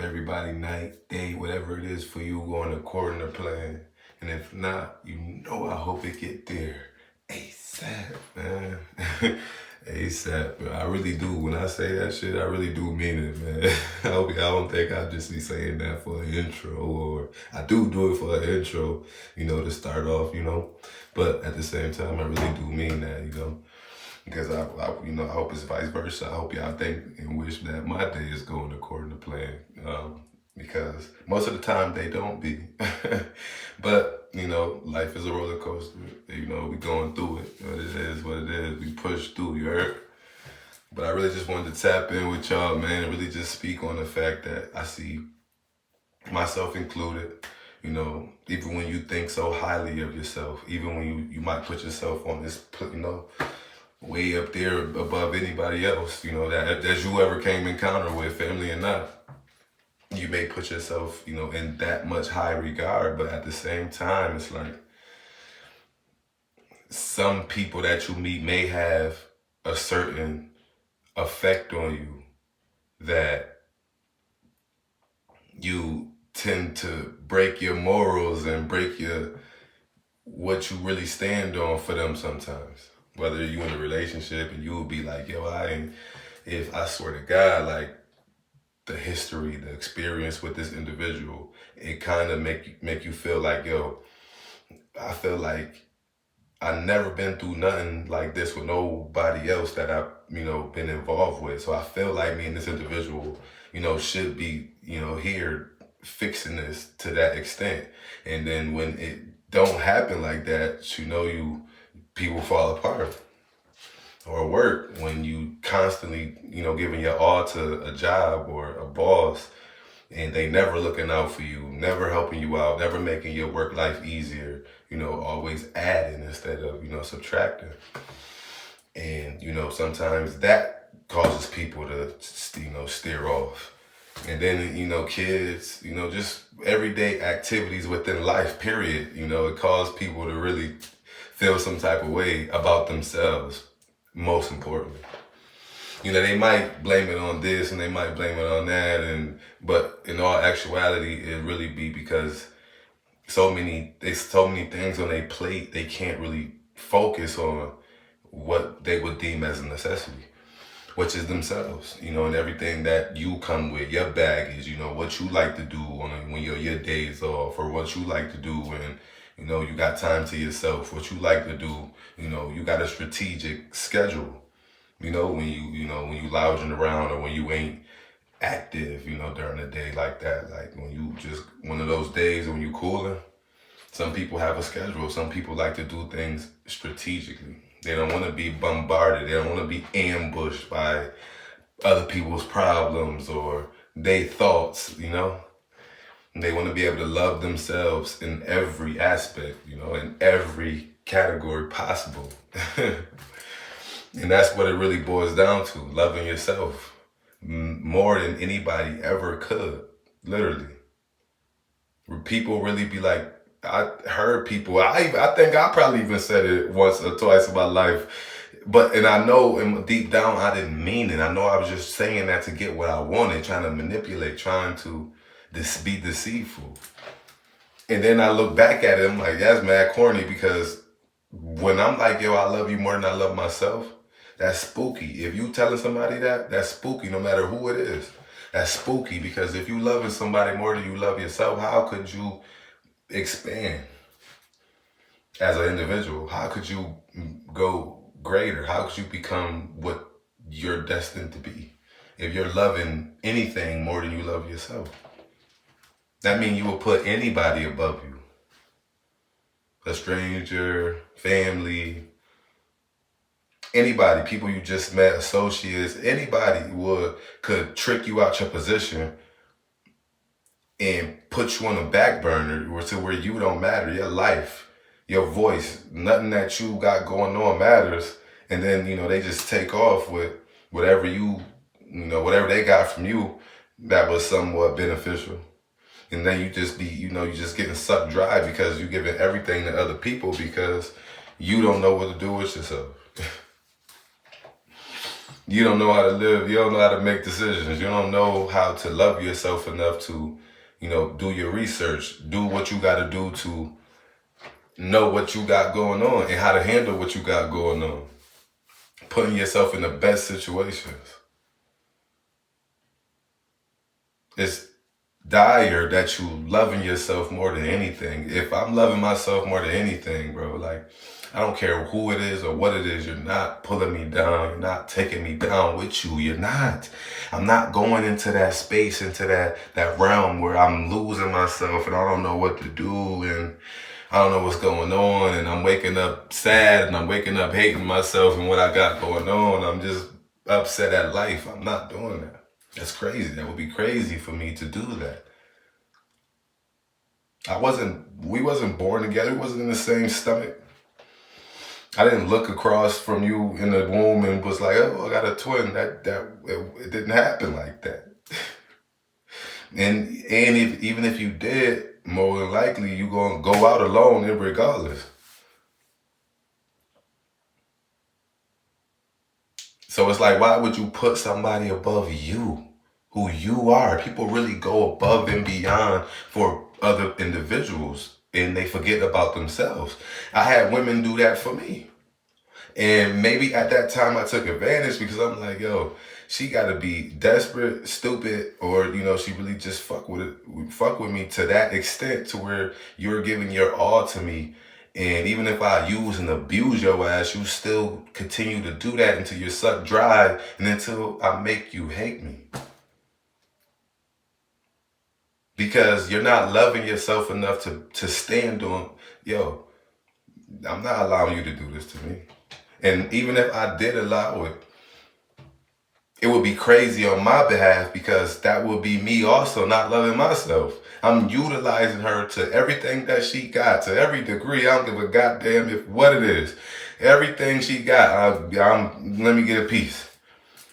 everybody night, day, whatever it is for you going according to plan. And if not, I hope it get there ASAP, man. ASAP. But I really do. When I say that shit, I really do mean it, man. I don't think I just be saying that for an intro, or I do it for an intro, to start off, But at the same time, I really do mean that. Because I hope it's vice versa. I hope y'all think and wish that my day is going according to plan. Because most of the time they don't be. But, life is a roller coaster. We going through it. It is what it is. We push through, you heard? But I really just wanted to tap in with y'all, man, and really just speak on the fact that I see myself included. Even when you think so highly of yourself, even when you might put yourself on this, way up there above anybody else, that you ever came encounter with, family or not. You may put yourself, in that much high regard, but at the same time, it's like some people that you meet may have a certain effect on you that you tend to break your morals and break what you really stand on for them sometimes. Whether you in a relationship and you will be like, yo, if I swear to God, like the history, the experience with this individual, it kind of make you feel like, yo, I feel like I never been through nothing like this with nobody else that I've, been involved with. So I feel like me and this individual, should be, here fixing this to that extent. And then when it don't happen like that, people fall apart. Or work, when you constantly, giving your all to a job or a boss, and they never looking out for you, never helping you out, never making your work life easier, always adding instead of, subtracting. And, sometimes that causes people to, steer off. And then, kids, just everyday activities within life, period, it causes people to really feel some type of way about themselves, most importantly. They might blame it on this and they might blame it on that, but in all actuality, it really be because so many things on their plate, they can't really focus on what they would deem as a necessity, which is themselves, and everything that you come with, your baggage, what you like to do when your days off, or what you like to do when, you got time to yourself, what you like to do, you got a strategic schedule, when you lounging around or when you ain't active, during the day like that, like when you just one of those days when you cooling. Some people have a schedule. Some people like to do things strategically. They don't want to be bombarded. They don't want to be ambushed by other people's problems or their thoughts, They want to be able to love themselves in every aspect, in every category possible. And that's what it really boils down to, loving yourself more than anybody ever could, literally. People really be like, I heard people, I think I probably even said it once or twice in my life, and I know deep down I didn't mean it. I know I was just saying that to get what I wanted, trying to manipulate, trying to be deceitful. And then I look back at it, I'm like, that's mad corny, because when I'm like, yo, I love you more than I love myself, that's spooky. If you telling somebody that's spooky, no matter who it is. That's spooky, because if you loving somebody more than you love yourself, how could you expand as an individual? How could you go greater? How could you become what you're destined to be if you're loving anything more than you love yourself? That means you will put anybody above you. A stranger, family, anybody, people you just met, associates, anybody could trick you out your position and put you on the back burner to where you don't matter. Your life, your voice, nothing that you got going on matters. And then, they just take off with whatever whatever they got from you that was somewhat beneficial. And then you just you just getting sucked dry because you're giving everything to other people because you don't know what to do with yourself. You don't know how to live. You don't know how to make decisions. You don't know how to love yourself enough to, do your research, do what you got to do to know what you got going on and how to handle what you got going on. Putting yourself in the best situations. It's dire that you loving yourself more than anything. If I'm loving myself more than anything, bro, like, I don't care who it is or what it is, you're not pulling me down. You're not taking me down with you. You're not. I'm not going into that space, into that realm where I'm losing myself and I don't know what to do and I don't know what's going on and I'm waking up sad and I'm waking up hating myself and what I got going on. I'm just upset at life. I'm not doing that. That's crazy. That would be crazy for me to do that. We wasn't born together. We wasn't in the same stomach. I didn't look across from you in the womb and was like, oh, I got a twin. It didn't happen like that. and even if you did, more than likely you gonna go out alone regardless. So it's like, why would you put somebody above you, who you are? People really go above and beyond for other individuals and they forget about themselves. I had women do that for me. And maybe at that time I took advantage because I'm like, yo, she gotta be desperate, stupid, or she really just fuck with me to that extent to where you're giving your all to me. And even if I use and abuse your ass, you still continue to do that until you're sucked dry and until I make you hate me. Because you're not loving yourself enough to stand on, yo, I'm not allowing you to do this to me. And even if I did allow it, it would be crazy on my behalf because that would be me also not loving myself. I'm utilizing her to everything that she got, to every degree. I don't give a goddamn what it is. Everything she got, let me get a piece.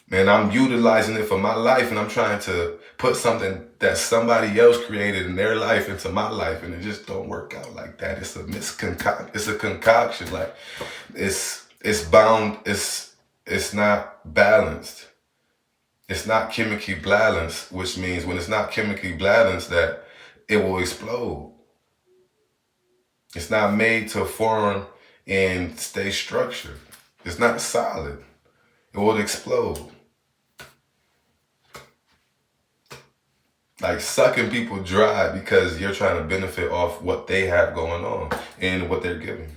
And I'm utilizing it for my life and I'm trying to put something that somebody else created in their life into my life and it just don't work out like that. It's a concoction. Like it's bound, it's not balanced. It's not chemically balanced, which means when it's not chemically balanced that it will explode. It's not made to form and stay structured. It's not solid. It will explode. Like sucking people dry because you're trying to benefit off what they have going on and what they're giving you.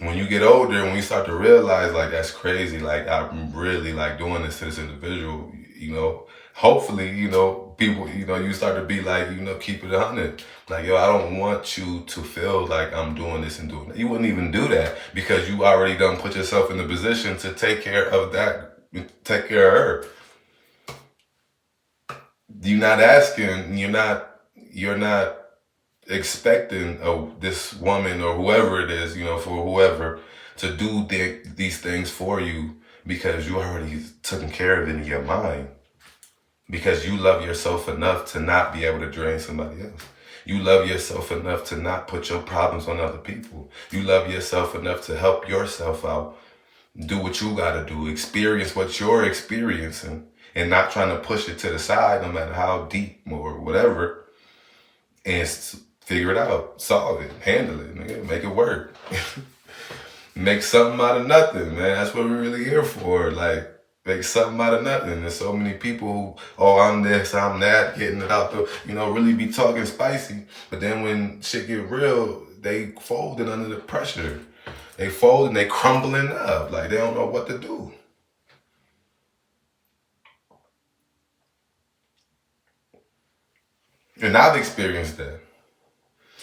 When you get older, when you start to realize like that's crazy, like I'm really like doing this to this individual, hopefully, people, you start to be like, keep it 100. Like, yo, I don't want you to feel like I'm doing this and doing that. You wouldn't even do that because you already done put yourself in the position to take care of that, take care of her. You're not asking, you're not expecting this woman or whoever it is, for whoever to do these things for you because you already taken care of it in your mind. Because you love yourself enough to not be able to drain somebody else. You love yourself enough to not put your problems on other people. You love yourself enough to help yourself out. Do what you gotta do. Experience what you're experiencing and not trying to push it to the side no matter how deep or whatever. And figure it out. Solve it. Handle it. Nigga. Make it work. Make something out of nothing, man. That's what we're really here for. Like, make something out of nothing. There's so many people who, I'm this, I'm that, getting it out the, really be talking spicy. But then when shit get real, they folding under the pressure. They fold and they crumbling up. Like they don't know what to do. And I've experienced that.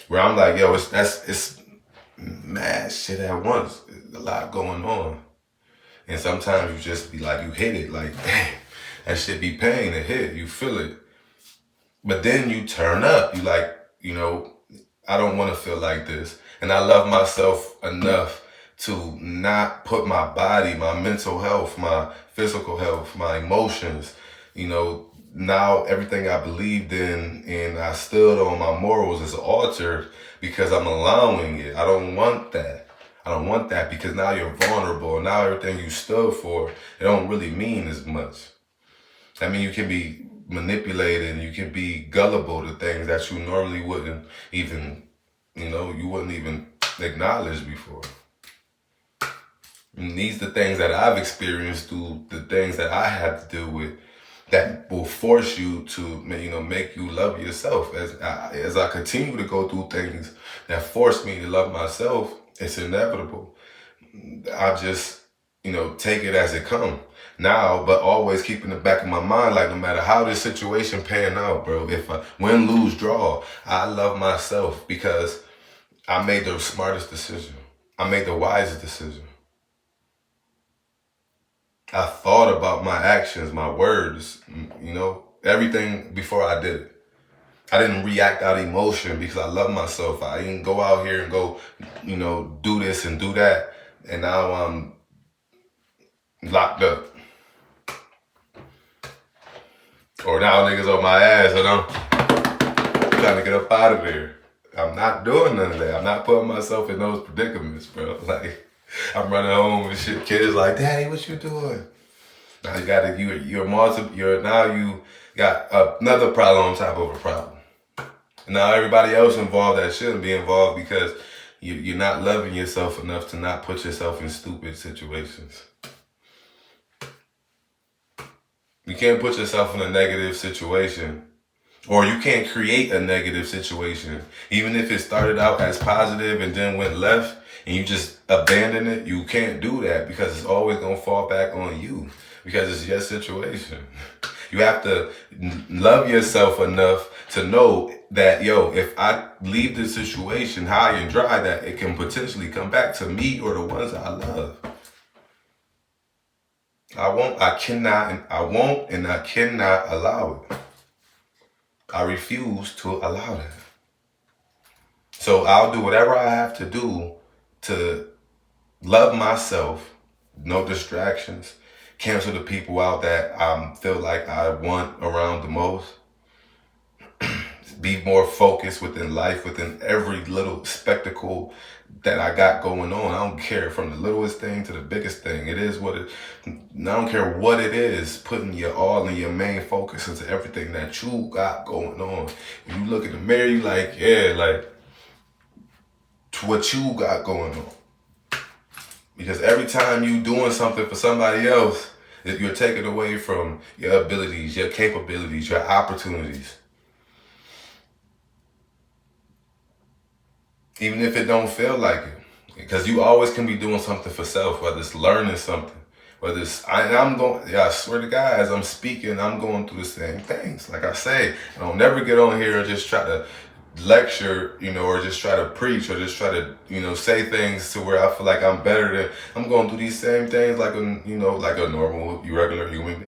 Where I'm like, yo, it's mad shit at once. There's a lot going on. And sometimes you just be like, you hit it, like, damn, that shit be pain to hit, you feel it. But then you turn up, you like, I don't want to feel like this. And I love myself enough to not put my body, my mental health, my physical health, my emotions, now everything I believed in and I stood on my morals is altered because I'm allowing it. I don't want that. I don't want that, because now you're vulnerable. Now everything you stood for, it don't really mean as much. I mean, you can be manipulated and you can be gullible to things that you normally wouldn't even, you wouldn't even acknowledge before. And these are the things that I've experienced through the things that I had to deal with, that will force you to, make you love yourself. As I continue to go through things that force me to love myself, it's inevitable. I just, take it as it comes now, but always keep in the back of my mind, like, no matter how this situation pan out, bro, if I win, lose, draw, I love myself because I made the smartest decision. I made the wisest decision. I thought about my actions, my words, everything before I did it. I didn't react out of emotion because I love myself. I didn't go out here and go, do this and do that. And now I'm locked up. Or now niggas on my ass and I'm trying to get up out of there. I'm not doing none of that. I'm not putting myself in those predicaments, bro. Like, I'm running home and shit. Kids like, Daddy, what you doing? Now you got now you got another problem on top of a problem. Now everybody else involved that shouldn't be involved because you're not loving yourself enough to not put yourself in stupid situations. You can't put yourself in a negative situation, or you can't create a negative situation. Even if it started out as positive and then went left and you just abandon it, you can't do that because it's always going to fall back on you because it's your situation. You have to love yourself enough to know that, if I leave this situation high and dry, that it can potentially come back to me or the ones I love. I won't, and I cannot allow it. I refuse to allow that. So I'll do whatever I have to do to love myself, no distractions, cancel the people out that I feel like I want around the most, be more focused within life, within every little spectacle that I got going on. I don't care, from the littlest thing to the biggest thing. It is what it, I don't care what it is, putting your all and your main focus into everything that you got going on. If you look in the mirror, you like, to what you got going on. Because every time you doing something for somebody else, you're taking away from your abilities, your capabilities, your opportunities. Even if it don't feel like it. Because you always can be doing something for self, whether it's learning something, whether it's, I swear to God, as I'm speaking, I'm going through the same things. Like I say, I don't never get on here and just try to lecture, or just try to preach, or just try to, say things to where I feel like I'm better than, I'm going through these same things like a, like a normal, regular human being.